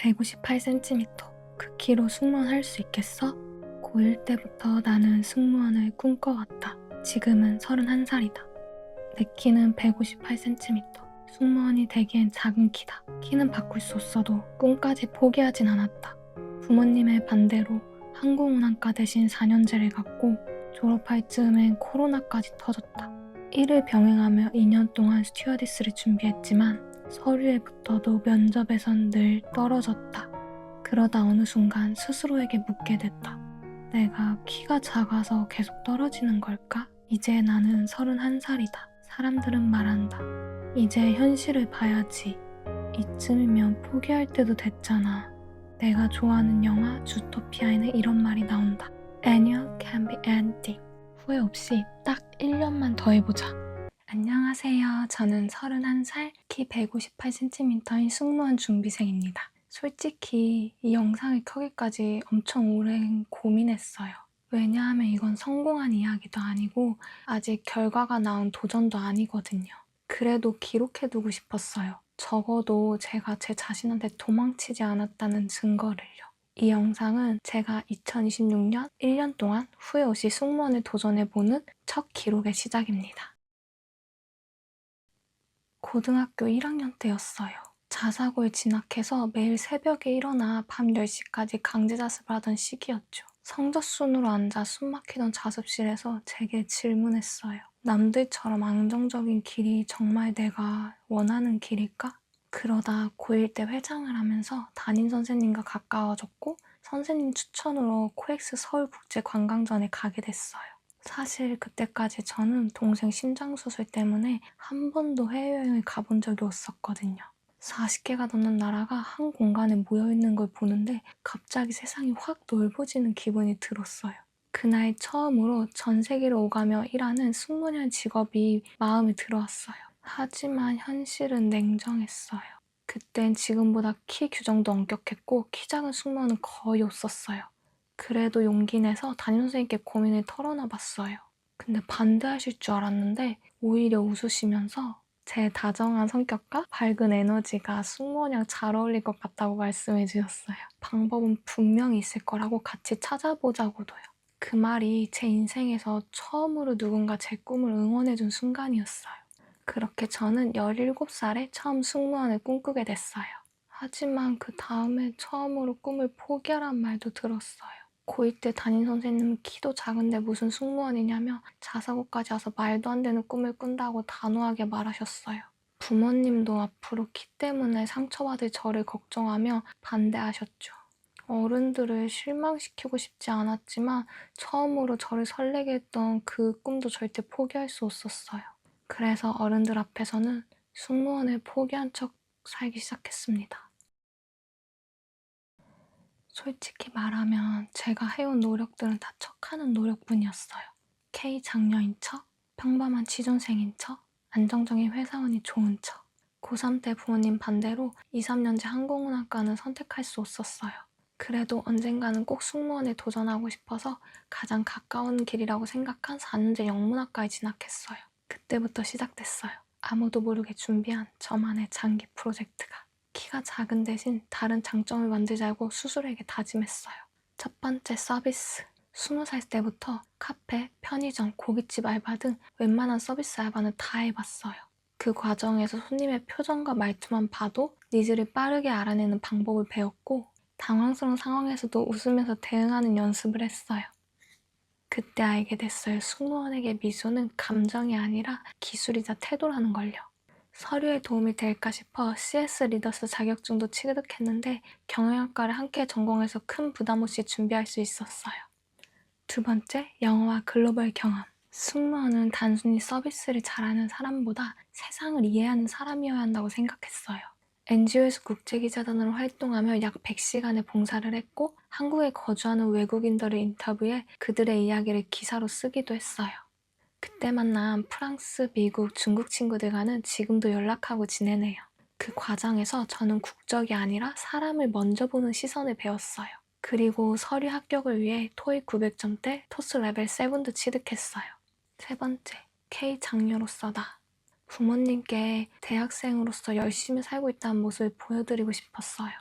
158cm. 그 키로 승무원 할 수 있겠어? 고1 때부터 나는 승무원을 꿈꿔왔다. 지금은 31살이다. 내 키는 158cm. 승무원이 되기엔 작은 키다. 키는 바꿀 수 없어도 꿈까지 포기하진 않았다. 부모님의 반대로 항공운항과 대신 4년제를 갔고 졸업할 즈음엔 코로나까지 터졌다. 이를 병행하며 2년 동안 스튜어디스를 준비했지만 서류에 붙어도 면접에선 늘 떨어졌다. 그러다 어느 순간 스스로에게 묻게 됐다. 내가 키가 작아서 계속 떨어지는 걸까? 이제 나는 31살이다. 사람들은 말한다. 이제 현실을 봐야지. 이쯤이면 포기할 때도 됐잖아. 내가 좋아하는 영화 주토피아에는 이런 말이 나온다. Anyone can be anything. 후회 없이 딱 1년만 더 해보자. 안녕하세요. 저는 31살, 키 158cm인 승무원 준비생입니다. 솔직히 이 영상을 켜기까지 엄청 오랜 고민했어요. 왜냐하면 이건 성공한 이야기도 아니고 아직 결과가 나온 도전도 아니거든요. 그래도 기록해두고 싶었어요. 적어도 제가 제 자신한테 도망치지 않았다는 증거를요. 이 영상은 제가 2026년 1년 동안 후회 없이 승무원을 도전해보는 첫 기록의 시작입니다. 고등학교 1학년 때였어요. 자사고에 진학해서 매일 새벽에 일어나 밤 10시까지 강제자습을 하던 시기였죠. 성적순으로 앉아 숨막히던 자습실에서 제게 질문했어요. 남들처럼 안정적인 길이 정말 내가 원하는 길일까? 그러다 고1 때 회장을 하면서 담임 선생님과 가까워졌고 선생님 추천으로 코엑스 서울국제관광전에 가게 됐어요. 사실 그때까지 저는 동생 심장수술 때문에 한 번도 해외여행을 가본 적이 없었거든요. 40개가 넘는 나라가 한 공간에 모여있는 걸 보는데 갑자기 세상이 확 넓어지는 기분이 들었어요. 그날 처음으로 전 세계를 오가며 일하는 승무원 직업이 마음에 들어왔어요. 하지만 현실은 냉정했어요. 그땐 지금보다 키 규정도 엄격했고 키 작은 승무원은 거의 없었어요. 그래도 용기 내서 담임선생님께 고민을 털어놔봤어요. 근데 반대하실 줄 알았는데 오히려 웃으시면서 제 다정한 성격과 밝은 에너지가 승무원이랑 잘 어울릴 것 같다고 말씀해 주셨어요. 방법은 분명히 있을 거라고 같이 찾아보자고도요. 그 말이 제 인생에서 처음으로 누군가 제 꿈을 응원해준 순간이었어요. 그렇게 저는 17살에 처음 승무원을 꿈꾸게 됐어요. 하지만 그 다음에 처음으로 꿈을 포기하란 말도 들었어요. 고2 때 담임 선생님은 키도 작은데 무슨 승무원이냐며 자사고까지 와서 말도 안 되는 꿈을 꾼다고 단호하게 말하셨어요. 부모님도 앞으로 키 때문에 상처받을 저를 걱정하며 반대하셨죠. 어른들을 실망시키고 싶지 않았지만 처음으로 저를 설레게 했던 그 꿈도 절대 포기할 수 없었어요. 그래서 어른들 앞에서는 승무원을 포기한 척 살기 시작했습니다. 솔직히 말하면 제가 해온 노력들은 다 척하는 노력뿐이었어요. K 장녀인 척, 평범한 취준생인 척, 안정적인 회사원이 좋은 척. 고3 때 부모님 반대로 2, 3년제 항공운항과는 선택할 수 없었어요. 그래도 언젠가는 꼭 승무원에 도전하고 싶어서 가장 가까운 길이라고 생각한 4년제 영문학과에 진학했어요. 그때부터 시작됐어요. 아무도 모르게 준비한 저만의 장기 프로젝트가. 키가 작은 대신 다른 장점을 만들자고 스스로에게 다짐했어요. 첫 번째 서비스. 20살 때부터 카페, 편의점, 고깃집 알바 등 웬만한 서비스 알바는 다 해봤어요. 그 과정에서 손님의 표정과 말투만 봐도 니즈를 빠르게 알아내는 방법을 배웠고 당황스러운 상황에서도 웃으면서 대응하는 연습을 했어요. 그때 알게 됐어요. 승무원에게 미소는 감정이 아니라 기술이자 태도라는 걸요. 서류에 도움이 될까 싶어 CS 리더스 자격증도 취득했는데 경영학과를 함께 전공해서 큰 부담 없이 준비할 수 있었어요. 두 번째, 영어와 글로벌 경험. 승무원은 단순히 서비스를 잘하는 사람보다 세상을 이해하는 사람이어야 한다고 생각했어요. NGO에서 국제기자단으로 활동하며 약 100시간의 봉사를 했고 한국에 거주하는 외국인들을 인터뷰해 그들의 이야기를 기사로 쓰기도 했어요. 그때 만난 프랑스, 미국, 중국 친구들과는 지금도 연락하고 지내네요. 그 과정에서 저는 국적이 아니라 사람을 먼저 보는 시선을 배웠어요. 그리고 서류 합격을 위해 토익 900점대, 토스 레벨 7도 취득했어요. 세 번째, K 장녀로서다. 부모님께 대학생으로서 열심히 살고 있다는 모습을 보여드리고 싶었어요.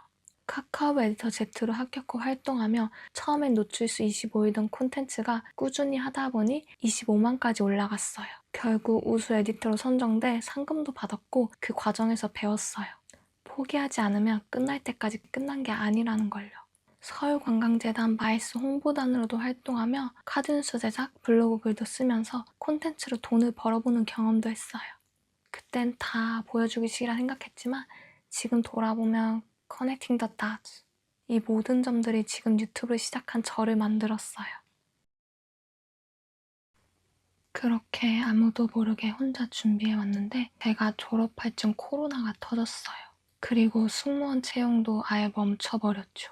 카카오 에디터 Z로 합격 후 활동하며 처음엔 노출수 25이던 콘텐츠가 꾸준히 하다 보니 25만까지 올라갔어요. 결국 우수 에디터로 선정돼 상금도 받았고 그 과정에서 배웠어요. 포기하지 않으면 끝날 때까지 끝난 게 아니라는 걸요. 서울관광재단 마이스 홍보단으로도 활동하며 카드뉴스 제작, 블로그 글도 쓰면서 콘텐츠로 돈을 벌어보는 경험도 했어요. 그땐 다 보여주기식이라 생각했지만 지금 돌아보면 커넥팅 더 다츠, 이 모든 점들이 지금 유튜브를 시작한 저를 만들었어요. 그렇게 아무도 모르게 혼자 준비해왔는데 제가 졸업할 쯤 코로나가 터졌어요. 그리고 승무원 채용도 아예 멈춰버렸죠.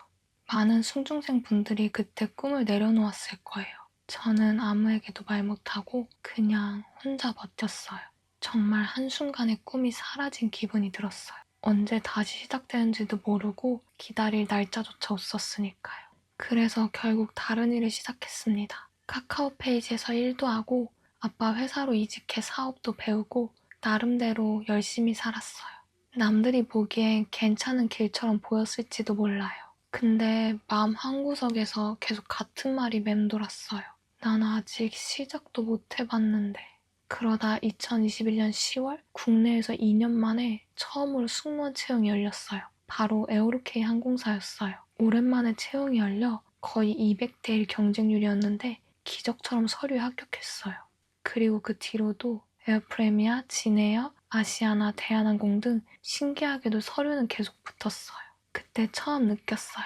많은 승중생 분들이 그때 꿈을 내려놓았을 거예요. 저는 아무에게도 말 못하고 그냥 혼자 버텼어요. 정말 한순간에 꿈이 사라진 기분이 들었어요. 언제 다시 시작되는지도 모르고 기다릴 날짜조차 없었으니까요. 그래서 결국 다른 일을 시작했습니다. 카카오 페이지에서 일도 하고 아빠 회사로 이직해 사업도 배우고 나름대로 열심히 살았어요. 남들이 보기엔 괜찮은 길처럼 보였을지도 몰라요. 근데 마음 한구석에서 계속 같은 말이 맴돌았어요. 난 아직 시작도 못 해봤는데. 그러다 2021년 10월 국내에서 2년 만에 처음으로 승무원 채용이 열렸어요. 바로 에어로케이 항공사였어요. 오랜만에 채용이 열려 거의 200대 1 경쟁률이었는데 기적처럼 서류에 합격했어요. 그리고 그 뒤로도 에어프레미아, 진에어, 아시아나, 대한항공 등 신기하게도 서류는 계속 붙었어요. 그때 처음 느꼈어요.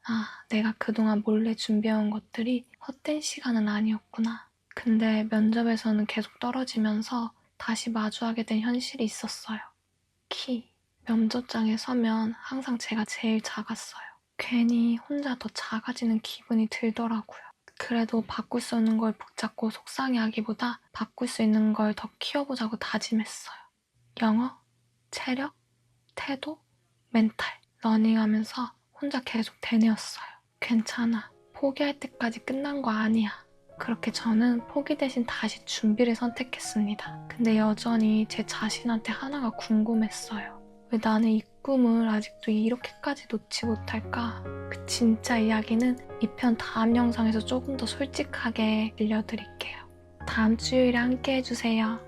아, 내가 그동안 몰래 준비해온 것들이 헛된 시간은 아니었구나. 근데 면접에서는 계속 떨어지면서 다시 마주하게 된 현실이 있었어요. 키. 면접장에 서면 항상 제가 제일 작았어요. 괜히 혼자 더 작아지는 기분이 들더라고요. 그래도 바꿀 수 있는 걸 붙잡고 속상해하기보다 바꿀 수 있는 걸 더 키워보자고 다짐했어요. 영어, 체력, 태도, 멘탈. 러닝하면서 혼자 계속 되뇌었어요. 괜찮아. 포기할 때까지 끝난 거 아니야. 그렇게 저는 포기 대신 다시 준비를 선택했습니다. 근데 여전히 제 자신한테 하나가 궁금했어요. 왜 나는 이 꿈을 아직도 이렇게까지 놓지 못할까? 그 진짜 이야기는 2편 다음 영상에서 조금 더 솔직하게 들려드릴게요. 다음 주일에 함께 해주세요.